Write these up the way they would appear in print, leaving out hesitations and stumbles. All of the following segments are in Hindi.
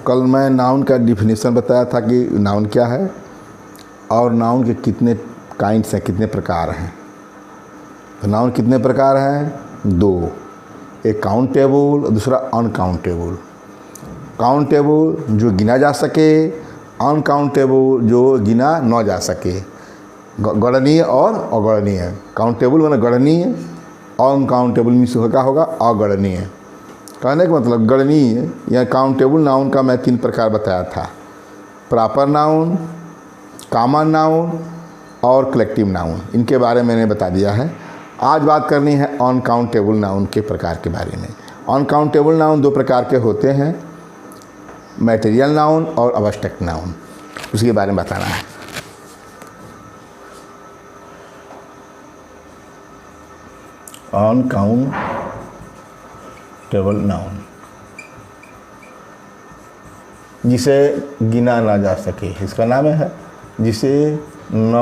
कल मैं नाउन का डिफिनीशन बताया था कि नाउन क्या है और नाउन के कितने काइंड्स हैं, कितने प्रकार हैं। तो नाउन कितने प्रकार हैं? दो, एक काउंटेबल और दूसरा अनकाउंटेबल। काउंटेबल जो गिना जा सके, अनकाउंटेबल जो गिना न जा सके, गणनीय और अगणनीय। काउंटेबल माने गणनीय, अनकाउंटेबल मीन्स क्या होगा? अगणनीय। कहने का मतलब गणनीय या काउंटेबल नाउन का मैं 3 प्रकार बताया था, प्रॉपर नाउन, कॉमन नाउन और कलेक्टिव नाउन। इनके बारे में मैंने बता दिया है। आज बात करनी है अनकाउंटेबल नाउन के प्रकार के बारे में। अनकाउंटेबल नाउन 2 प्रकार के होते हैं, मटेरियल नाउन और अब्स्ट्रैक्ट नाउन। उसके बारे में बताना है। अनकाउंटेबल नाउन जिसे गिना ना जा सके, इसका नाम है जिसे न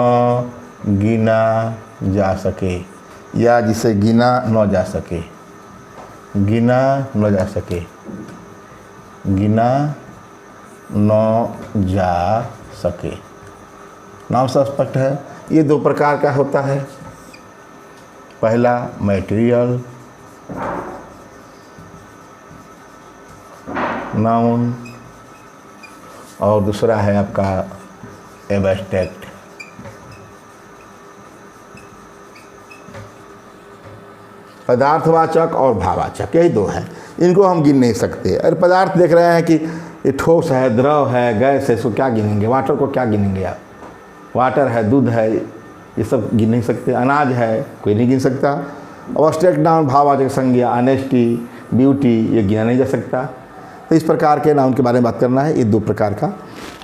गिना जा सके या जिसे गिना न जा सके। गिना न जा सके, गिना न जा सके, नाम से स्पष्ट है। ये 2 प्रकार का होता है। पहला मटेरियल नाउन और दूसरा है आपका एब्स्ट्रैक्ट। पदार्थवाचक और भाववाचक, यही 2 है। इनको हम गिन नहीं सकते। अरे पदार्थ देख रहे हैं कि ये ठोस है, द्रव है, गैस है, इसको क्या गिनेंगे? वाटर को क्या गिनेंगे आप? वाटर है, दूध है, ये सब गिन नहीं सकते। अनाज है, कोई नहीं गिन सकता। एब्स्ट्रैक्ट नाउन भाववाचक संज्ञा, ऑनेस्टी, ब्यूटी, ये गिना नहीं जा सकता। तो इस प्रकार के नाउन के बारे में बात करना है। ये 2 प्रकार का,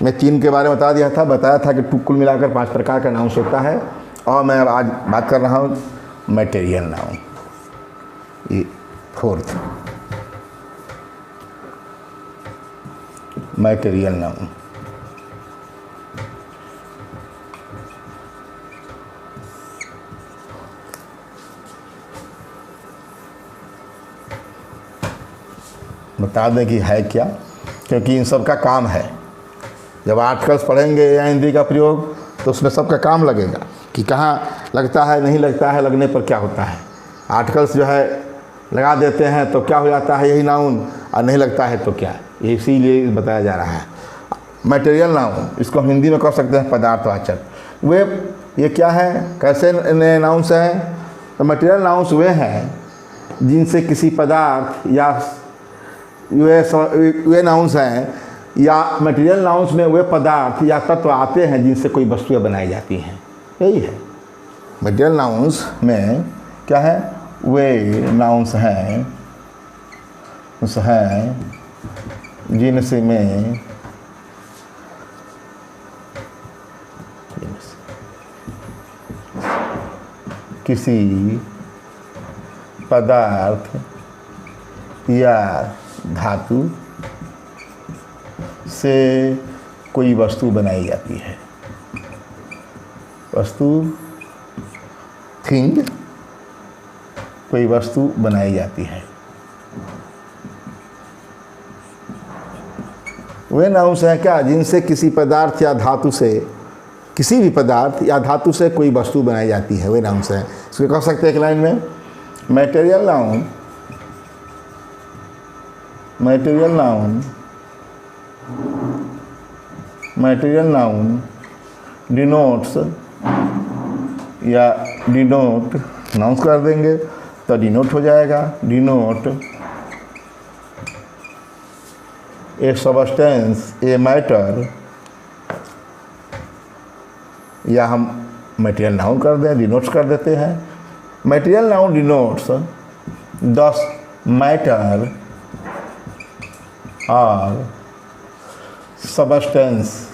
मैं 3 के बारे में बताया था कि कुल मिलाकर 5 प्रकार का नाउन होता है। और मैं आज बात कर रहा हूँ मटेरियल नाउन, ये 4th मटेरियल नाउन। बता दें कि है क्या, क्योंकि इन सब का काम है। जब आर्टिकल्स पढ़ेंगे या हिंदी का प्रयोग तो उसमें सबका काम लगेगा कि कहाँ लगता है, नहीं लगता है, लगने पर क्या होता है। आर्टिकल्स जो है लगा देते हैं तो क्या हो जाता है, यही नाउन, और नहीं लगता है तो क्या, इसीलिए बताया जा रहा है। मटेरियल नाउन, इसको हम हिंदी में कह सकते हैं पदार्थवाचक। वे ये क्या है, कैसे नाउन्स हैं? तो मटेरियल नाउन्स वे हैं जिनसे किसी पदार्थ या वे नाउन्स हैं, या मटेरियल नाउन्स में वे पदार्थ या तत्व आते हैं जिनसे कोई वस्तुएं बनाई जाती हैं। यही है मटेरियल नाउन्स में क्या है? वे नाउन्स हैं जिनसे में किसी पदार्थ या धातु से कोई वस्तु बनाई जाती है। वस्तु, थिंग, कोई वस्तु बनाई जाती है। वे नाउन्स हैं क्या? जिनसे किसी पदार्थ या धातु से, किसी भी पदार्थ या धातु से कोई वस्तु बनाई जाती है, वे नाउन्स हैं। इसको कह सकते हैं एक लाइन में, material noun, material noun, material noun denotes या डिनोट, नाउंस कर देंगे तो डिनोट हो जाएगा। Denote A substance, a matter, या हम मटेरियल नाउन कर दें, डिनोट्स कर देते हैं। Material noun denotes the matter और सबस्टेंस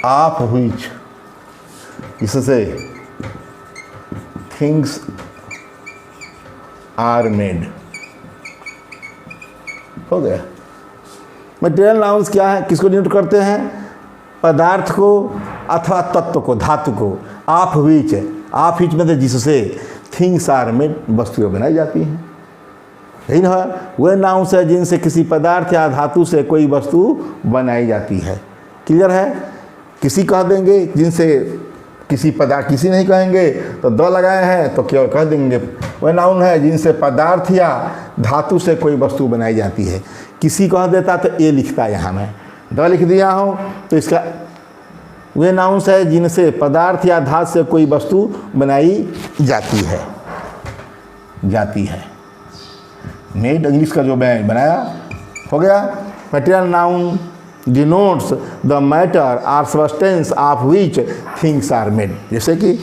ऑफ व्हिच, इससे थिंग्स आर मेड। हो गया। मटेरियल नाउन्स क्या है, किसको डिनोट करते हैं? पदार्थ को अथवा तत्व को, धातु को। ऑफ व्हिच, ऑफ व्हिच मतलब जिससे थिंग्स आर मेड, वस्तुएं बनाई जाती हैं। यही ना है, वे नाउन्स है जिनसे किसी पदार्थ या धातु से कोई वस्तु बनाई जाती है। क्लियर है? किसी कह देंगे जिनसे किसी पदार्थ, किसी नहीं कहेंगे तो द लगाए हैं तो केवल कह देंगे वह नाउन है जिनसे पदार्थ या धातु से कोई वस्तु बनाई जाती है। किसी कह देता तो ए लिखता, यहाँ मैं द लिख दिया हूँ, तो इसका वे नाउन्स है जिनसे पदार्थ या धातु से कोई वस्तु बनाई जाती है। मेड इंग्लिश का जो मैं बनाया हो गया। Material noun denotes the matter or substance of which things are made. जैसे कि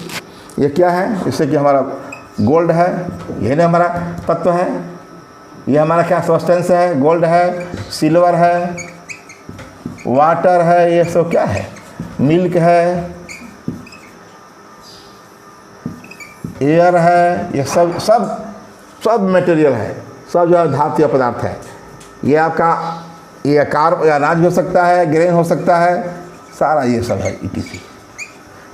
ये क्या है, जैसे कि हमारा गोल्ड है, यही ना हमारा तत्व है, ये हमारा क्या सब्सटेंस है, गोल्ड है, सिल्वर है, वाटर है, ये सब क्या है, मिल्क है, एयर है, ये सब मटेरियल है, सब जो है धातु या पदार्थ है। ये आपका ये आकार या अनाज हो सकता है, ग्रेन हो सकता है, सारा ये सब है ETC।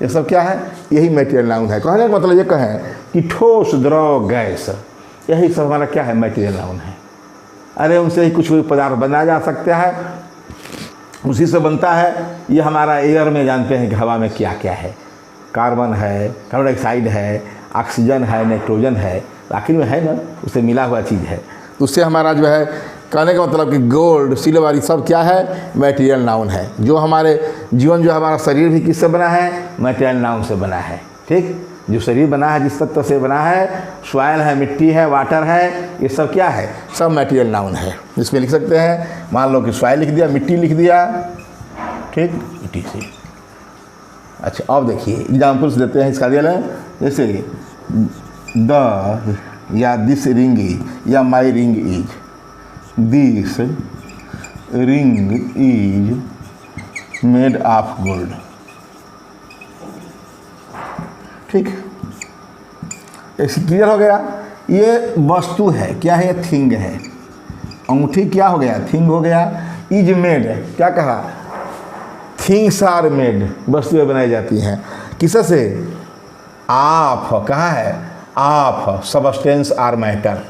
ये सब क्या है, यही मटेरियल नाउन है। कहने का मतलब ये कहें कि ठोस, द्रव, गैस, यही सब हमारा क्या है, मटेरियल नाउन है। अरे उनसे ही कुछ भी पदार्थ बनाया जा सकता है, उसी से बनता है। ये हमारा एयर में जानते हैं कि हवा में क्या क्या है, कार्बन है, कार्बन डाइऑक्साइड है, ऑक्सीजन है, नाइट्रोजन है, आखिर में है ना, उससे मिला हुआ चीज़ है। तो उससे हमारा जो है कहने का मतलब कि गोल्ड, सिल्वर, ये सब क्या है, मटेरियल नाउन है। जो हमारे जीवन, जो हमारा शरीर भी किससे बना है, मटेरियल नाउन से बना है। ठीक, जो शरीर बना है जिस तत्व से बना है, सॉइल है, मिट्टी है, वाटर है, ये सब क्या है, सब मटेरियल नाउन है। इसमें लिख सकते हैं, मान लो कि सॉइल लिख दिया, मिट्टी लिख दिया, ठीक, ETC। अच्छा, अब देखिए एग्जाम्पल्स देते हैं इसका। दिया है जैसे द या दिस रिंग इज, या my ring is, this ring is made of gold. ठीक, ऐसे क्लियर हो गया। ये वस्तु है, क्या है, ये थिंग है। अंगूठी क्या हो गया, थिंग हो गया। इज मेड, क्या कहा, थिंग्स आर मेड, वस्तुएं बनाई जाती हैं। किससे, ऑफ, कहाँ है, ऑफ सब्सटेंस आर मैटर।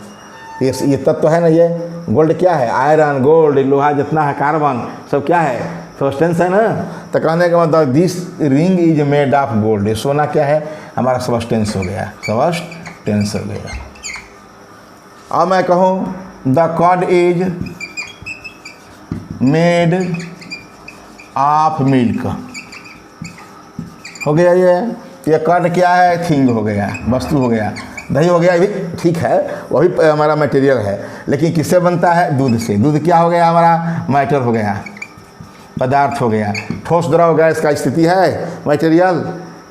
ये तत्व है ना, ये गोल्ड क्या है, आयरन, गोल्ड, लोहा जितना है, कार्बन, सब क्या है, सब्सटेंस है ना। तो कहने का मतलब this ring is made of gold, सोना क्या है, हमारा सब्सटेंस हो गया, सब्सटेंस हो गया। अब मैं कहूँ the curd is made of milk, हो गया। ये कॉड क्या है, थिंग हो गया, वस्तु हो गया। दही हो गया, ये भी ठीक है, वही हमारा मटेरियल है, लेकिन किससे बनता है, दूध से। दूध क्या हो गया, हमारा मैटर हो गया, पदार्थ हो गया। ठोस, द्रव, गैस का स्थिति है मटेरियल।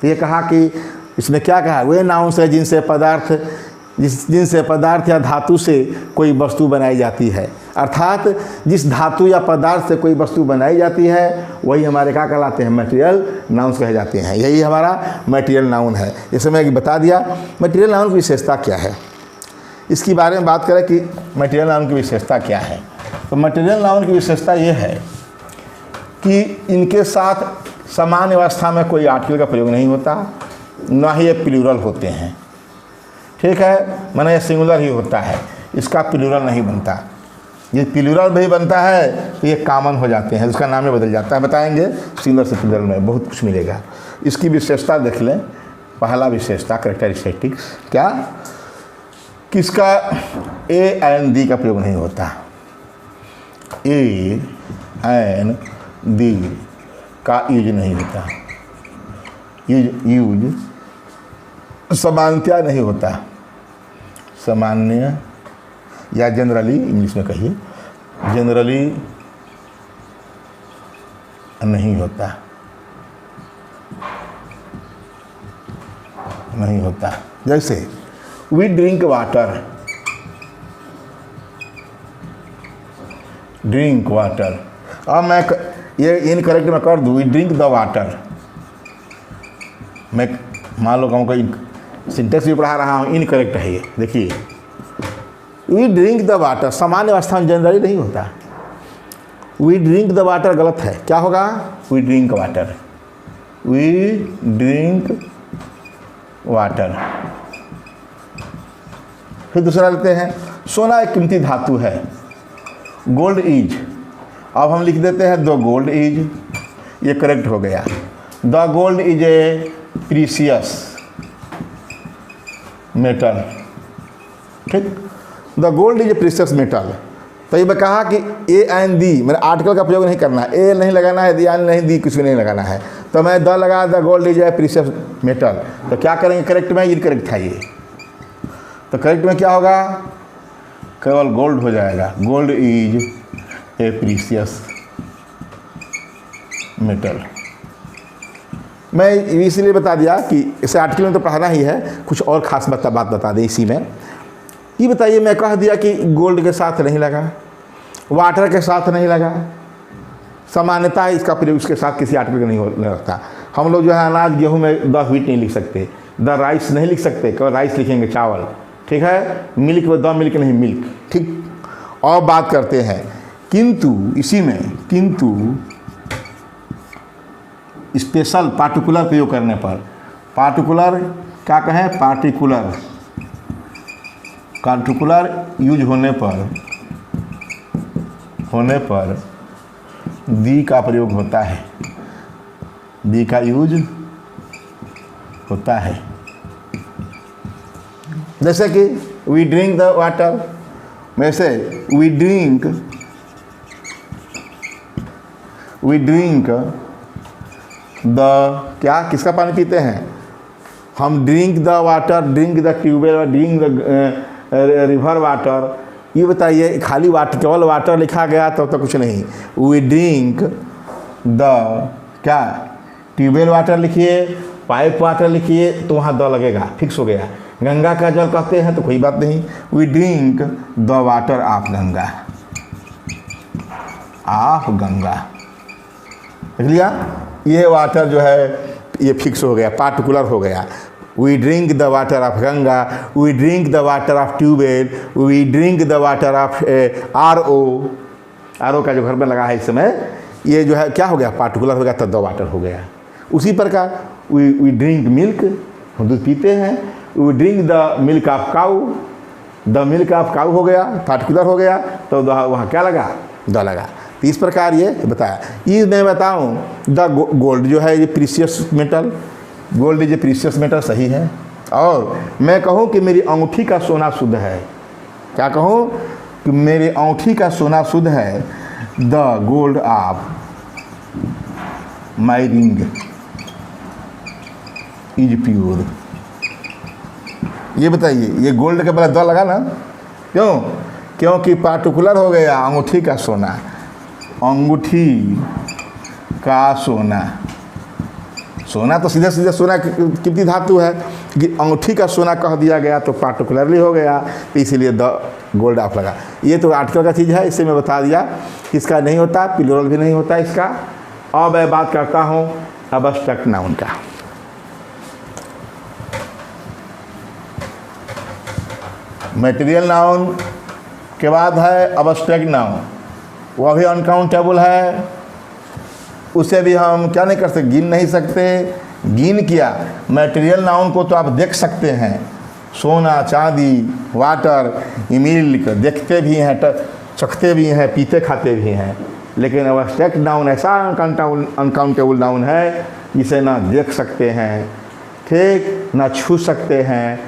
तो ये कहा कि इसमें क्या कहा, वे नाउन्स है जिनसे पदार्थ या धातु से कोई वस्तु बनाई जाती है। अर्थात जिस धातु या पदार्थ से कोई वस्तु बनाई जाती है वही हमारे क्या कहलाते हैं, मटेरियल नाउन्स कहे जाते हैं। यही हमारा मटेरियल नाउन है। जैसे मैं बता दिया मटेरियल नाउन की विशेषता क्या है, इसके बारे में बात करें कि मटेरियल नाउन की विशेषता क्या है। तो मटेरियल नाउन की विशेषता ये है कि इनके साथ सामान्य अवस्था में कोई आर्टिकल का प्रयोग नहीं होता, ना ही ये प्लूरल होते हैं। ठीक है, माने ये सिंगुलर ही होता है, इसका प्लूरल नहीं बनता। ये प्लूरल भी बनता है तो ये कॉमन हो जाते हैं, उसका नाम ही बदल जाता है। बताएंगे सिंगुलर से प्लूरल में बहुत कुछ मिलेगा। इसकी विशेषता देख लें। पहला विशेषता कैरेक्टरिस्टिक्स, क्या, किसका, ए एन दी का प्रयोग नहीं होता। ए एन दी का यूज नहीं होता, यूज सामान्यतया नहीं होता, सामान्य या जनरली, इंग्लिश में कहिए, जनरली नहीं होता, नहीं होता। जैसे we drink water, drink water. अब मैं ये इनकरेक्ट में कर दूँ, वी ड्रिंक द वाटर। मैं मान लो कहूँ कोई सिंटेक्स भी पढ़ा रहा हूँ, इनकरेक्ट है ये। देखिए वी ड्रिंक द वाटर, सामान्य अवस्था में जनरली नहीं होता। वी ड्रिंक द वाटर गलत है, क्या होगा, we drink water, we drink water. फिर दूसरा लेते हैं, सोना एक कीमती धातु है। गोल्ड इज, अब हम लिख देते हैं द गोल्ड इज, ये करेक्ट हो गया। The gold is a precious metal, ठीक। The gold is a precious metal. तो ये मैं कहा कि ए एंड दी, मैंने आर्टिकल का प्रयोग नहीं करना है, ए नहीं लगाना है, दी नहीं, दी कुछ भी नहीं लगाना है। तो मैं द लगा, the gold is a precious metal. तो क्या करेंगे करेक्ट में, इनकरेक्ट था ये। तो करेक्ट में क्या होगा, केवल गोल्ड हो जाएगा। Gold is a precious metal. मैं इसलिए बता दिया कि इसे आर्टिकल में तो पढ़ाना ही है, कुछ और खास बात बता दें इसी में। ये बताइए, मैं कह दिया कि गोल्ड के साथ नहीं लगा, वाटर के साथ नहीं लगा, सामान्यतः इसका प्रयोग उसके साथ किसी आर्टिकल का नहीं लगता। हम लोग जो है अनाज गेहूं में द व्हीट नहीं लिख सकते, द राइस नहीं लिख सकते, केवल राइस लिखेंगे, चावल, ठीक है। मिल्क में द मिल्क नहीं, मिल्क, ठीक। और बात करते हैं, किंतु इसी में किंतु स्पेशल पार्टिकुलर प्रयोग करने पर, पार्टिकुलर क्या कहें, पार्टिकुलर यूज होने पर दी का प्रयोग होता है, दी का यूज होता है। जैसे कि वी ड्रिंक द वाटर, वैसे वी ड्रिंक द, क्या किसका पानी पीते हैं हम, drink the water, drink the tubewell, drink the river water. ये बताइए, खाली वाटर, केवल वाटर लिखा गया तो कुछ नहीं। वी ड्रिंक द, क्या ट्यूबवेल वाटर लिखिए, पाइप वाटर लिखिए तो वहाँ द लगेगा, फिक्स हो गया। गंगा का जल कहते हैं तो कोई बात नहीं। We drink the water of Ganga, of Ganga, देख लिया। ये वाटर जो है ये फिक्स हो गया, पार्टिकुलर हो गया। We drink the water of Ganga, we drink the water of tubewell, we drink the water of R O का जो घर में लगा है इस समय, ये जो है क्या हो गया, पार्टिकुलर हो गया, तब द वाटर हो गया। उसी प्रकार वी ड्रिंक मिल्क, हम दूध पीते हैं। We drink the milk of cow, the milk of cow हो गया, पार्टिकुलर हो गया, तो वहाँ क्या लगा, द लगा। तो इस प्रकार ये बताया। ये मैं बताऊँ, द गोल्ड जो है ये precious metal, gold is a precious metal, सही है। और मैं कहूँ कि मेरी अंगूठी का सोना शुद्ध है, क्या कहूँ कि मेरी अंगूठी का सोना शुद्ध है, the gold of my ring is pure. ये बताइए, ये गोल्ड के पहले द लगा ना, क्यों, क्योंकि पार्टिकुलर हो गया अंगूठी का सोना, अंगूठी का सोना। सोना तो सीधे सीधे सोना कीमती धातु है, कि अंगूठी का सोना कह दिया गया तो पार्टिकुलरली हो गया, तो इसीलिए द गोल्ड ऑफ लगा। ये तो आर्टिकल का चीज़ है, इसे मैं बता दिया। इसका नहीं होता, प्लूरल भी नहीं होता इसका। अब मैं बात करता हूँ अबस्ट्रैक्ट नाउन का। मटेरियल नाउन के बाद है अबस्ट्रैक्ट नाउन, वह भी अनकाउंटेबल है, उसे भी हम क्या नहीं कर सकते, गिन नहीं सकते। गिन किया, मटेरियल नाउन को तो आप देख सकते हैं, सोना, चांदी, वाटर, मिल्क, देखते भी हैं, चखते भी हैं, पीते खाते भी हैं। लेकिन अबस्ट्रैक्ट नाउन ऐसा अनकाउंटेबल नाउन है जिसे ना देख सकते हैं, ठीक, ना छू सकते हैं,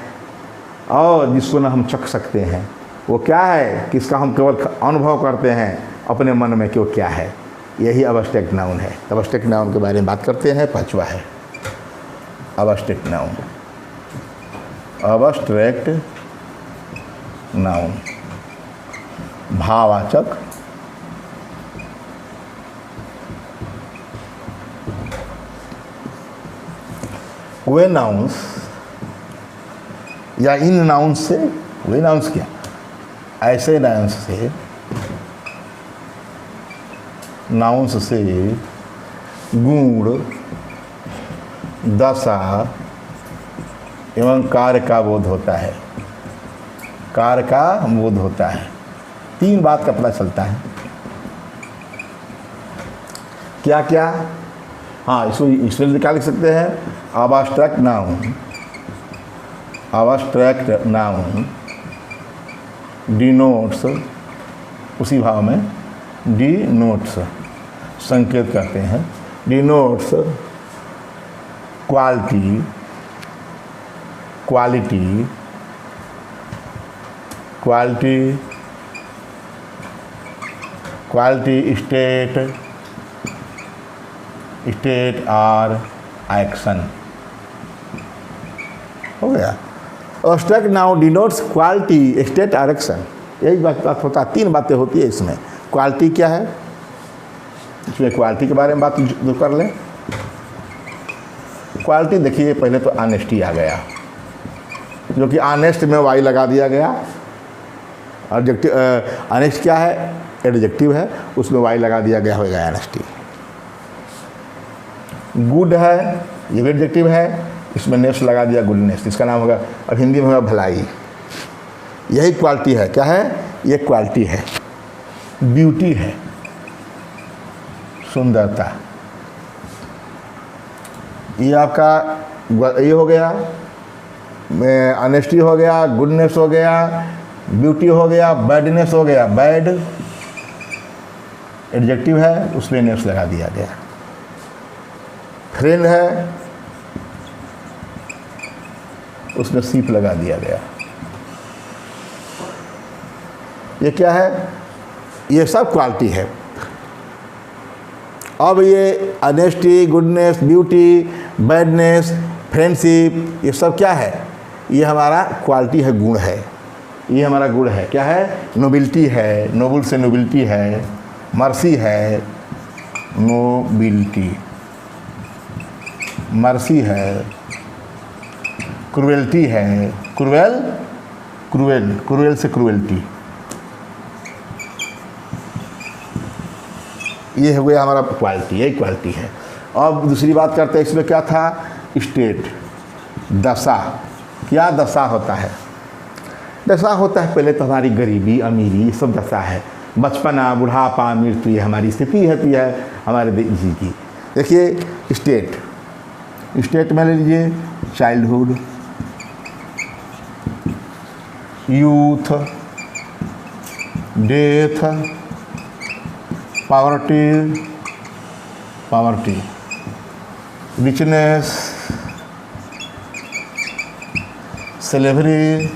और जिसको ना हम चख सकते हैं। वो क्या है, किसका हम केवल अनुभव करते हैं अपने मन में कि वो क्या है, यही अबस्ट्रैक्ट नाउन है। अबस्ट्रैक्ट नाउन के बारे में बात करते हैं। पांचवा है अबस्ट्रैक्ट नाउन। अबस्ट्रैक्ट नाउन भाववाचक, वे नाउन्स या इन नाउन्स से, वे नाउन्स क्या, ऐसे नाउन्स से गुण, दशा एवं कार्य का बोध होता है, कार्य का बोध होता है। तीन बात का पता चलता है। क्या क्या, हाँ, इसमें क्या लिख सकते हैं, abstract noun, abstract noun denotes, उसी भाव में डिनोट्स संकेत करते हैं, denotes quality, quality, quality, quality state, state और एक्शन। हो गया। Abstract noun denotes quality, state और एक्शन। यही बात होता है, 3 बातें होती है इसमें। क्वालिटी क्या है, इसमें क्वालिटी के बारे में बात जो कर लें। क्वालिटी देखिए, पहले तो ऑनेस्टी आ गया, जो कि ऑनेस्ट में वाई लगा दिया गया। एडजेक्टिव, ऑनेस्ट क्या है, एडजेक्टिव है, उसमें वाई लगा दिया गया, हो गया ऑनेस्टी। गुड है, ये भी एडजेक्टिव है, इसमें नेस लगा दिया, गुडनेस, इसका नाम होगा, अब हिंदी में होगा भलाई। यही क्वालिटी है। क्या है ये, क्वालिटी है। ब्यूटी है, सुंदरता। ये आपका ये हो गया, ऑनेस्टी हो गया, गुडनेस हो गया, ब्यूटी हो गया, बैडनेस हो गया। बैड एडजेक्टिव है, उसमें नेस लगा दिया गया। फ्रेंड है, उसमें सीप लगा दिया गया। ये क्या है, ये सब क्वालिटी है। अब ये honesty, goodness, beauty, badness, friendship, ये सब क्या है, ये हमारा क्वालिटी है, गुण है। ये हमारा गुण है। क्या है, नोबिलिटी है, नोबल से नोबिलिटी है, मर्सी है, नोबिलिटी, मर्सी है, क्रुएल्टी है, क्रुएल, क्रुएल, क्रुएल से क्रुएल्टी। ये हो गया हमारा क्वालिटी, यही क्वालिटी है। अब दूसरी बात करते हैं, इसमें क्या था, स्टेट, दशा। क्या दशा होता है, दशा होता है पहले तो हमारी गरीबी, अमीरी, ये सब दशा है। बचपना, बुढ़ापा, मृत्यु, ये हमारी स्थिति होती है हमारे जी की। देखिए स्टेट, स्टेट में ले लीजिए childhood, youth, death, poverty, poverty, richness, slavery,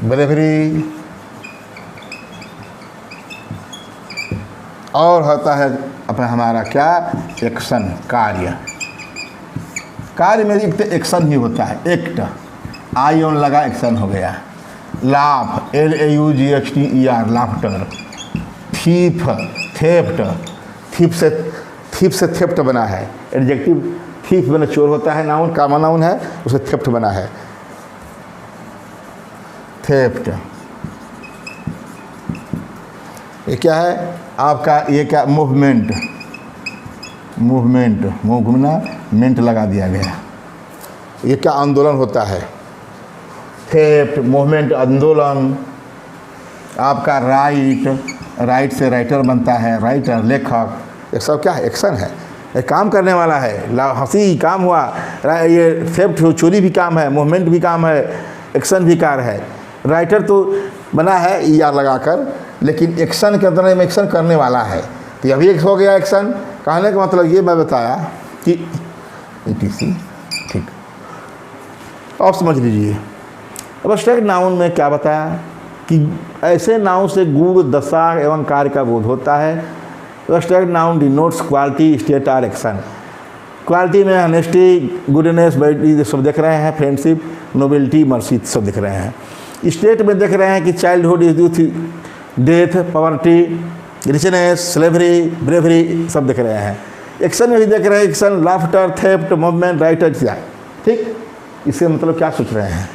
bravery, और होता है अपना हमारा क्या, एक्शन, कार्य। कार्य में एक एक्शन ही होता है, एक्ट, आई ऑन लगा, एक्शन हो गया। Laugh, LAUGHTER, laughter. Thief, theft, thief से थेफ्ट बना है, एडजेक्टिव। थीफ बना चोर होता है, नाउन, कामन नाउन है, उसे थेफ्ट बना है, थेफ्ट। ये क्या है आपका, ये क्या, मूवमेंट, मूवमेंट, मुँह घूमना, मेंट लगा दिया गया। ये क्या, आंदोलन होता है, थेफ्ट, मूवमेंट, आंदोलन। आपका राइट, राइट से राइटर बनता है, राइटर, लेखक। ये सब क्या है, एक्शन है, ये काम करने वाला है। हंसी काम हुआ, ये थेफ्ट चोरी भी काम है, मूवमेंट भी काम है, एक्शन भी कार है। राइटर तो बना है ER लगाकर, लेकिन एक्शन के अंदर में एक्शन करने वाला है, तो अभी एक हो गया एक्शन। कहने का मतलब ये मैं बताया कि ETC, ठीक। और समझ लीजिए अब एब्स्ट्रैक्ट नाउन में क्या बताया कि ऐसे नाउन से गुण, दशा एवं कार्य का बोध होता है। Abstract noun denotes quality, state और एक्शन। क्वालिटी में ऑनेस्टी, गुडनेस, बैड सब देख रहे हैं, फ्रेंडशिप, नोबिलिटी, मर्सी सब देख रहे हैं। स्टेट में देख रहे हैं कि childhood, youth, death, poverty, richness, slavery, bravery सब देख रहे हैं। एक्शन में भी देख रहे हैं, action, laughter, theft, movement, writer, ठीक। इससे मतलब क्या सोच रहे हैं,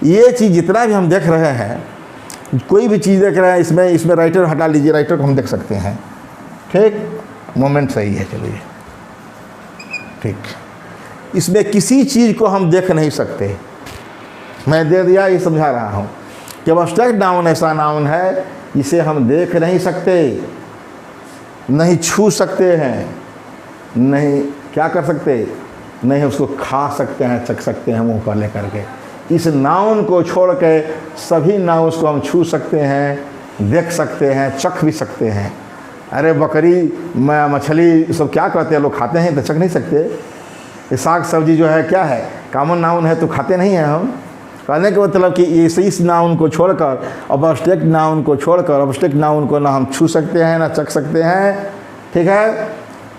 ये चीज़ जितना भी हम देख रहे हैं, कोई भी चीज़ देख रहे हैं, इसमें राइटर हटा लीजिए, राइटर को हम देख सकते हैं, ठीक। मोमेंट सही है, चलिए ठीक। इसमें किसी चीज़ को हम देख नहीं सकते, मैं दे दिया, ये समझा रहा हूँ कि एब्स्ट्रैक्ट नाउन ऐसा नाउन है जिसे हम देख नहीं सकते, नहीं छू सकते हैं, नहीं क्या कर सकते, नहीं उसको खा सकते हैं, चख सकते हैं मुंह पर लेकर के, इस नाउन को छोड़ के सभी नाउन्स को हम छू सकते हैं, देख सकते हैं, चख भी सकते हैं। अरे बकरी मछली सब क्या कहते हैं, लोग खाते हैं तो चख नहीं सकते। ये साग सब्जी जो है क्या है, कॉमन नाउन है तो खाते नहीं हैं हम। कहने का मतलब कि इस नाउन को छोड़कर, अब्स्ट्रैक्ट नाउन को छोड़कर, अब्स्ट्रैक्ट नाउन को ना हम छू सकते हैं ना चख सकते हैं, ठीक है,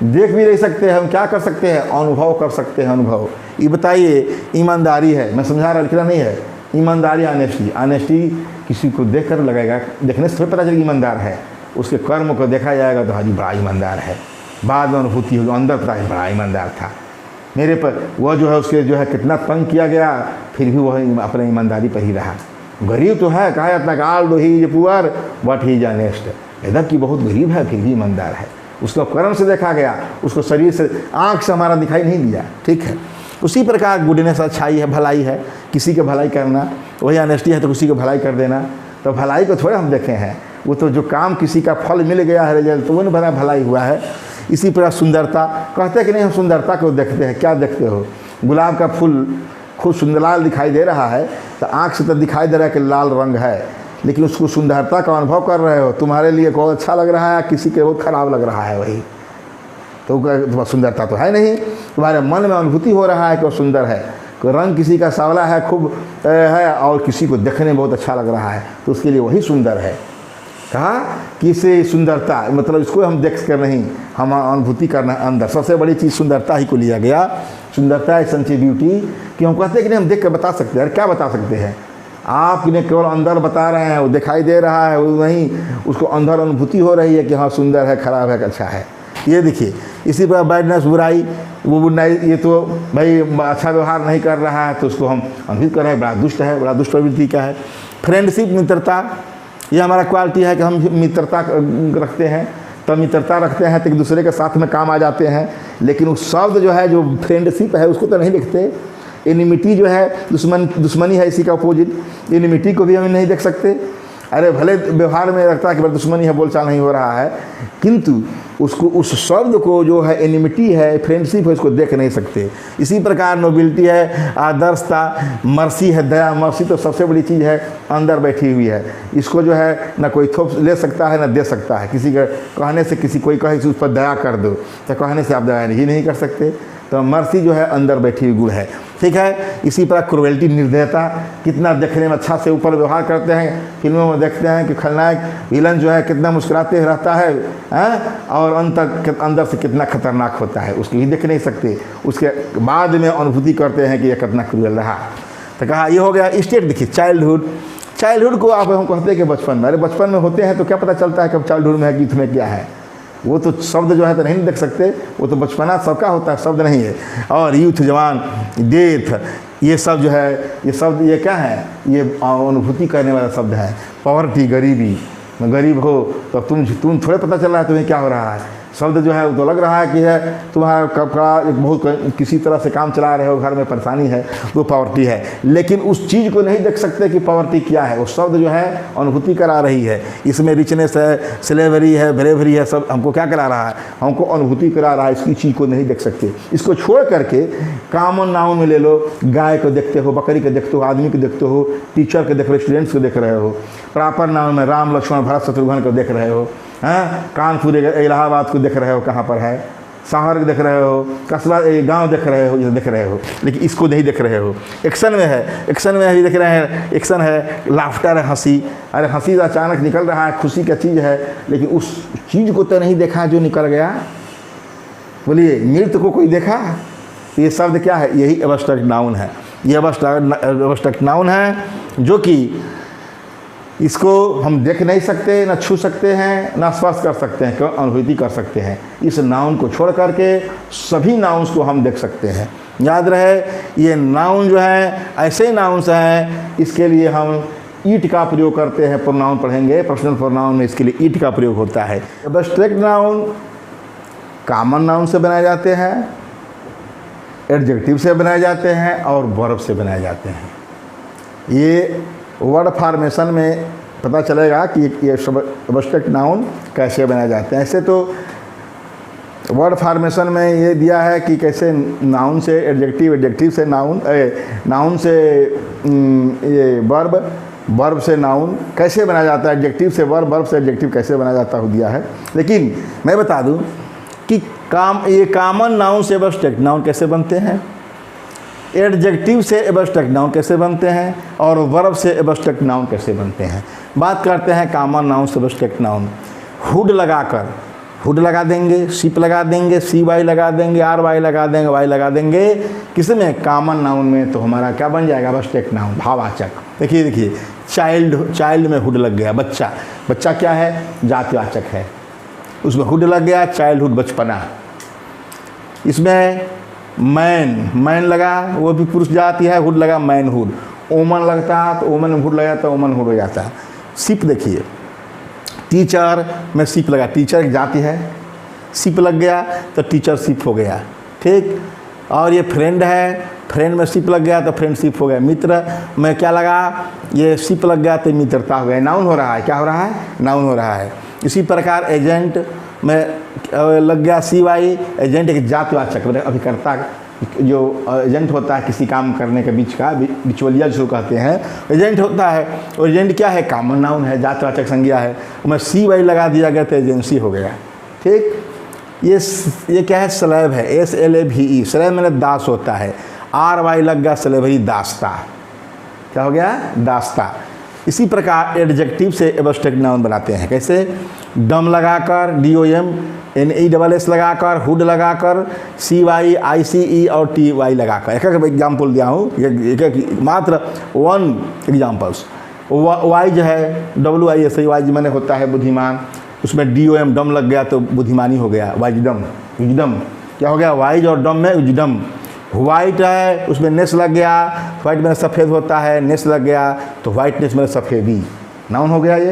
देख भी नहीं सकते हैं। हम क्या कर सकते हैं, अनुभव कर सकते हैं। अनुभव ये बताइए, ईमानदारी है, मैं समझा रहा लिखना नहीं है, ईमानदारी ऑनेस्टी। ऑनेस्टी किसी को देख कर लगेगा, देखने से थोड़ी पता चलेगा ईमानदार है, उसके कर्म को देखा जाएगा तो हाँ जी बड़ा ईमानदार है, बाद में अनुभूति होगी, अंदर पता है बड़ा ईमानदार था मेरे पर। वह जो है उसके जो है कितना तंग किया गया, फिर भी वह अपने ईमानदारी पर ही रहा। गरीब तो है, कहा जाता है although he poor but he is honest. इधर की बहुत गरीब है फिर भी ईमानदार है, उसको कर्म से देखा गया, उसको शरीर से, आँख से हमारा दिखाई नहीं दिया, ठीक है। उसी प्रकार गुडनेस अच्छाई है, भलाई है, किसी की भलाई करना, वही ऑनेस्टी है तो किसी की भलाई कर देना। तो भलाई को थोड़े हम देखे हैं, वो तो जो काम किसी का फल मिल गया है रिजल्ट, तो वो नहीं बड़ा भलाई हुआ है। इसी प्रकार सुंदरता, कहते हैं कि नहीं हम सुंदरता को देखते हैं, क्या देखते हो, गुलाब का फूल खूब सुंदर लाल दिखाई दे रहा है तो आँख से तो दिखाई दे रहा है कि लाल रंग है, लेकिन उसको सुंदरता का अनुभव कर रहे हो, तुम्हारे लिए बहुत अच्छा लग रहा है, किसी के बहुत ख़राब लग रहा है, वही तो सुंदरता तो है नहीं, तुम्हारे मन में अनुभूति हो रहा है कि वो सुंदर है। कोई रंग किसी का सांवला है, खूब है, और किसी को देखने में बहुत अच्छा लग रहा है, तो उसके लिए वही सुंदर है। कहा कि इसे सुंदरता मतलब इसको हम देख कर नहीं, हम अनुभूति करना अंदर। सबसे बड़ी चीज़ सुंदरता ही को लिया गया। सुंदरता इज सच ब्यूटी, कि हम कहते हैं कि नहीं हम देख कर बता सकते हैं। क्या बता सकते हैं, आप इन्हें केवल अंदर बता रहे हैं, वो दिखाई दे रहा है, वो नहीं, उसको अंदर अनुभूति हो रही है कि हाँ सुंदर है, खराब है, अच्छा है। ये देखिए, इसी पर बैडनेस बुराई, वो बुराई, ये तो भाई अच्छा व्यवहार नहीं कर रहा है तो उसको हम अनुभूत कर रहे हैं, बड़ा दुष्ट है, बड़ा दुष्ट प्रवृत्ति का है। फ्रेंडशिप, मित्रता, ये हमारा क्वालिटी है कि हम मित्रता रखते हैं, तो मित्रता रखते हैं तो एक दूसरे के साथ में काम आ जाते हैं। लेकिन उस शब्द जो है, जो फ्रेंडशिप है, उसको तो नहीं लिखते। एनिमिटी जो है, दुश्मनी है, इसी का अपोजिट। एनिमिटी को भी हम नहीं देख सकते। अरे भले व्यवहार में लगता है कि दुश्मनी है, बोलचाल नहीं हो रहा है, किंतु उसको, उस शब्द को जो है एनिमिटी है, फ्रेंडशिप है, उसको देख नहीं सकते। इसी प्रकार नोबिलिटी है, आदर्शता, मर्सी है, दया। मर्सी तो सबसे बड़ी चीज़ है, अंदर बैठी हुई है। इसको जो है ना कोई थोप ले सकता है ना दे सकता है। किसी के कहने से, किसी कोई कहे कि उस पर दया कर दो, तो कहने से आप दया नहीं कर सकते। तो मर्सी जो है अंदर बैठी हुई गुण है, ठीक है। इसी प्रकार क्रुएल्टी, निर्दयता, कितना देखने में अच्छा से ऊपर व्यवहार करते हैं। फिल्मों में देखते हैं कि खलनायक विलन जो है कितना मुस्कुराते रहता है, और अंदर से कितना खतरनाक होता है, उसको भी देख नहीं सकते। उसके बाद में अनुभूति करते हैं कि यह कितना क्रूएल रहा। तो कहा ये हो गया स्टेट। देखिए चाइल्डहुड, चाइल्डहुड को आप हम कहते हैं कि बचपन में, अरे बचपन में होते हैं तो क्या पता चलता है कि चाइल्डहुड में है कि इसमें क्या है, वो तो शब्द जो है तो नहीं देख सकते, वो तो बचपना सबका होता है, शब्द नहीं है। और यूथ, जवान, डेथ, ये सब जो है, ये शब्द ये क्या है, ये अनुभूति करने वाला शब्द है। पॉवर्टी, गरीबी, गरीब हो तो तुम थोड़े पता चल रहा है तुम्हें क्या हो रहा है। शब्द जो है वो तो लग रहा है कि है तुम्हारा कपड़ा बहुत किसी तरह से काम चला रहे हो, घर में परेशानी है, वो पॉवर्टी है। लेकिन उस चीज़ को नहीं देख सकते कि पॉवर्टी क्या है। वो शब्द जो है अनुभूति करा रही है, इसमें रिचनेस है, स्लेवरी है, ब्रेवरी है, सब हमको क्या करा रहा है, हमको अनुभूति करा रहा है। इसकी चीज़ को नहीं देख सकते। इसको छोड़ करके कॉमन नाउन में ले लो, गाय को देखते हो, बकरी को देखते हो, आदमी को देखते हो, टीचर को देख रहे हो, स्टूडेंट्स को देख रहे हो। प्रॉपर नाउन में राम, लक्ष्मण, भरत, शत्रुघ्न को देख रहे हो, कानपुर, इलाहाबाद को देख रहे हो, कहाँ पर है, शहर देख रहे हो, कस्बा, गांव देख रहे हो, ये देख रहे हो, लेकिन इसको नहीं देख रहे हो। एक्शन में है, एक्शन में भी देख रहे हैं, एक्शन है, लाफ्टर है, हंसी। अरे हंसी अचानक निकल रहा है, खुशी का चीज़ है, लेकिन उस चीज़ को तो नहीं देखा जो निकल गया। बोलिए नृत्य को कोई देखा? ये शब्द क्या है? यही एब्स्ट्रैक्ट नाउन है। ये एब्स्ट्रैक्ट नाउन है जो कि इसको हम देख नहीं सकते, ना छू सकते हैं, ना स्पर्श कर सकते हैं, केवल अनुभूति कर सकते हैं। इस नाउन को छोड़ करके सभी नाउन्स को हम देख सकते हैं। याद रहे, ये नाउन जो है ऐसे नाउन्स हैं, इसके लिए हम ईट का प्रयोग करते हैं। प्रोनाउन पढ़ेंगे, पर्सनल प्रोनाउन में इसके लिए ईट का प्रयोग होता है। एब्स्ट्रैक्ट नाउन कॉमन नाउन से बनाए जाते हैं, एडजेक्टिव से बनाए जाते हैं और वर्ब से बनाए जाते हैं। ये वर्ड फॉर्मेशन में पता चलेगा कि ये एब्स्ट्रैक्ट नाउन कैसे बनाए जाते हैं। ऐसे तो वर्ड फॉर्मेशन में ये दिया है कि कैसे नाउन से एडजेक्टिव, एडजेक्टिव से नाउन, नाउन से ये वर्ब, वर्ब से नाउन कैसे बनाया जाता है, एडजेक्टिव से वर्ब, वर्ब से एडजेक्टिव कैसे बनाया जाता है दिया है। लेकिन मैं बता दूं कि ये कॉमन नाउन से एब्स्ट्रैक्ट नाउन कैसे बनते हैं, एडजेक्टिव से एब्स्ट्रैक्ट नाउन कैसे बनते हैं, और वर्ब से एब्स्ट्रैक्ट नाउन कैसे बनते हैं। बात करते हैं कॉमन नाउन से एब्स्ट्रैक्ट नाउन। हुड लगाकर, हुड लगा देंगे, शिप लगा देंगे, सी वाई लगा देंगे, आर वाई लगा देंगे, वाई लगा देंगे, किस में, कॉमन नाउन में, तो हमारा क्या बन जाएगा, एब्स्ट्रैक्ट नाउन, भाववाचक। देखिए देखिए, चाइल्ड, चाइल्ड में हुड लग गया, बच्चा, बच्चा क्या है, जातिवाचक है, उसमें हुड लग गया, चाइल्डहुड, बचपना। इसमें मैन, मैन लगा, वो भी पुरुष जाति है, हुड लगा, मैनहुड। ओमन लगता है तो ओमन में हुड लग जाता है, ओमनहुड हो जाता है। शिप देखिए, टीचर में शिप लगा, टीचर एक जाति है, शिप लग गया तो टीचर शिप हो गया, ठीक। और ये फ्रेंड है, फ्रेंड में शिप लग गया तो फ्रेंडशिप हो गया। मित्र में क्या लगा, ये शिप लग गया तो मित्रता हो गया, नाउन हो रहा है, क्या हो रहा है, नाउन हो रहा है। इसी प्रकार एजेंट में लग गया सी वाई, एजेंट एक जातिवाचक, मतलब अभिकर्ता, जो एजेंट होता है किसी काम करने के बीच का, बिचौलिया जो कहते हैं, एजेंट होता है। और एजेंट क्या है, कॉमन नाउन है, जातिवाचक संज्ञा है, उसमें सी वाई लगा दिया गया तो एजेंसी हो गया, ठीक। ये क्या है, स्लेव है, SLAVE, स्लेव मैंने दास होता है, RY लग गया, स्लेवरी, दास्ता, क्या हो गया, दास्ता। इसी प्रकार एडजेक्टिव से एब्स्ट्रैक्ट नाउन बनाते हैं, कैसे, डम लगाकर, DOM, NESS लगाकर, हुड लगाकर, CY, ICE और TY लगाकर। एक एक एग्जाम्पल दिया हूँ, एक मात्र 1 एग्जाम्पल्स। वाइज है, WISE, वाइज मैंने होता है बुद्धिमान, उसमें DOM, डम लग गया तो बुद्धिमानी हो गया, वाइजडम, विजडम, क्या हो गया, वाइज और डम में विजडम। वाइट है, उसमें नेस लग गया, वाइट में सफ़ेद होता है, नेस लग गया तो वाइटनेस में सफ़ेदी, नाउन हो गया। ये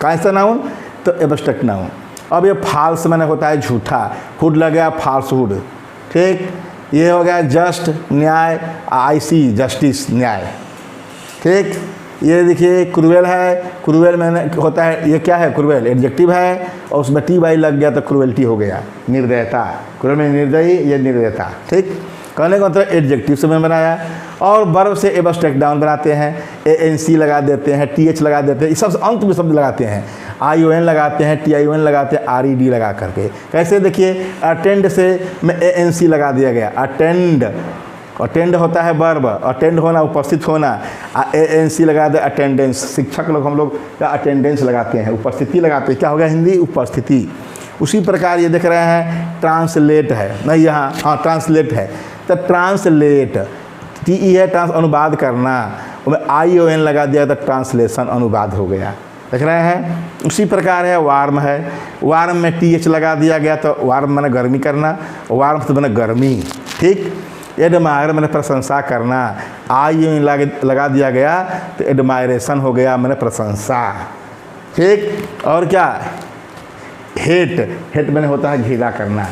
कैसा नाउन, तो एब्स्ट्रैक्ट नाउन। अब ये फाल्स मैंने होता है झूठा, हुड लग गया, फाल्सहुड, ठीक। ये हो गया जस्ट, न्याय, IC, जस्टिस, न्याय, ठीक। ये देखिए क्रूएल है, क्रूएल मैंने होता है, ये क्या है, क्रूएल एडजेक्टिव है, और उसमें TY लग गया तो क्रूएल्टी हो गया, निर्दयता, क्रूएल में निर्दयी, ये निर्दयता, ठीक। कहने का मतलब एडजेक्टिव से मैं बनाया। और वर्ब से एब्स्ट्रैक्ट नाउन बनाते हैं, ANC लगा देते हैं, TH लगा देते हैं, ये सब अंत में शब्द लगाते हैं, ION लगाते हैं, TION लगाते हैं, RED लगा करके। कैसे, देखिए, अटेंड से में ANC लगा दिया गया, अटेंड, अटेंड होता है वर्ब, अटेंड होना, उपस्थित होना, ANC लगा दे, अटेंडेंस, शिक्षक लोग हम लोग का अटेंडेंस लगाते हैं, उपस्थिति लगाते हैं, क्या हो गया हिंदी, उपस्थिति। उसी प्रकार ये देख रहे हैं, ट्रांसलेट है, नहीं यहाँ, हाँ ट्रांसलेट है, तो ट्रांसलेट, TE है, ट्रांस, अनुवाद करना, उसमें ION लगा दिया तो ट्रांसलेशन, अनुवाद हो गया, देख रहे हैं। उसी प्रकार है, वार्म है, वार्म में TH लगा दिया गया तो वार्म मैंने गर्मी करना, वार्म तो मैंने गर्मी, ठीक। एडमायर मैंने प्रशंसा करना, ION लगा दिया गया तो एडमायरेशन हो गया, मैंने प्रशंसा, ठीक। और क्या, हेट, हेट मैंने होता है घृणा करना,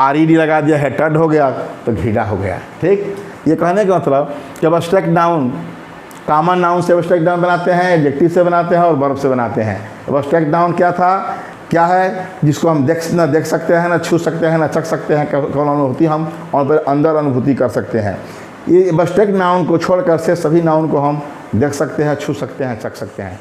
RED लगा दिया, हेटेड हो गया तो घृणा हो गया, ठीक। ये कहने का मतलब कि एब्स्ट्रैक्ट नाउन, कॉमन नाउन से एब्स्ट्रैक्ट नाउन बनाते हैं, एडजेक्टिव से बनाते हैं और वर्ब से बनाते हैं। एब्स्ट्रैक्ट नाउन क्या था, क्या है, जिसको हम ना देख सकते हैं, ना छू सकते हैं, ना चख सकते हैं, कौन अनुभूति हम और फिर अंदर अनुभूति कर सकते हैं। ये एब्स्ट्रैक्ट नाउन को छोड़कर से सभी नाउन को हम देख सकते हैं, छू सकते हैं, चख सकते हैं।